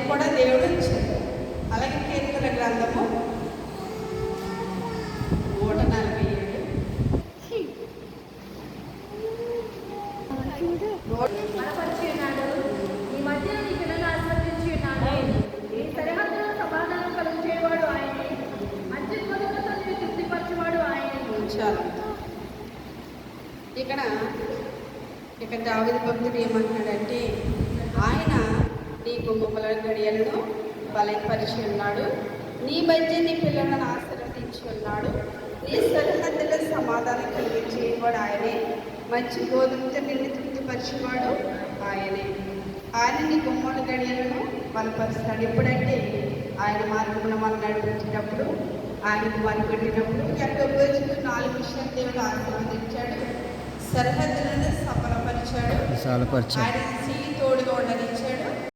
కూడా దేవుడు ఇచ్చాడు. అలాగే కీర్తన గ్రంథము 147 బలపరిచి ఉన్నాడు. ఈ మధ్య నీ పిల్లలు ఆశీర్వదించి ఉన్నాడు. ఈ సరిహద్దులో సమాధానం కలుగజేయవాడు ఆయనే. అత్యున్నతులతో నీవు తృప్తిపరచేవాడు ఆయనే. చాలు. ఇక దావీదు భక్తుడు ఏమంటున్నాడంటే, ఆయన నీ గుమ్మముల గడియలను బలపరిచి ఉన్నాడు. నీ మధ్య నీ పిల్లలను ఆశీర్వదించి ఉన్నాడు. నీ సరిహద్దులో సమాధానం కలిగించేవాడు ఆయనే. మంచి గోధుమతో నిన్ను తృప్తిపరిచేవాడు ఆయనే. ఆయన నీ గుమ్మల గడియలను బలపరుస్తాడు. ఎప్పుడంటే ఆయన మార్గమును మనం నడిపించేటప్పుడు, ఆయనకు మరిపెట్టినప్పుడు ఎక్కడో 4 విషయాలు దేవుడు ఆశీర్వదించాడు. సరిహద్దులను సఫలపరిచాడు. ఆయన చెయ్యి తోడుగా ఉండని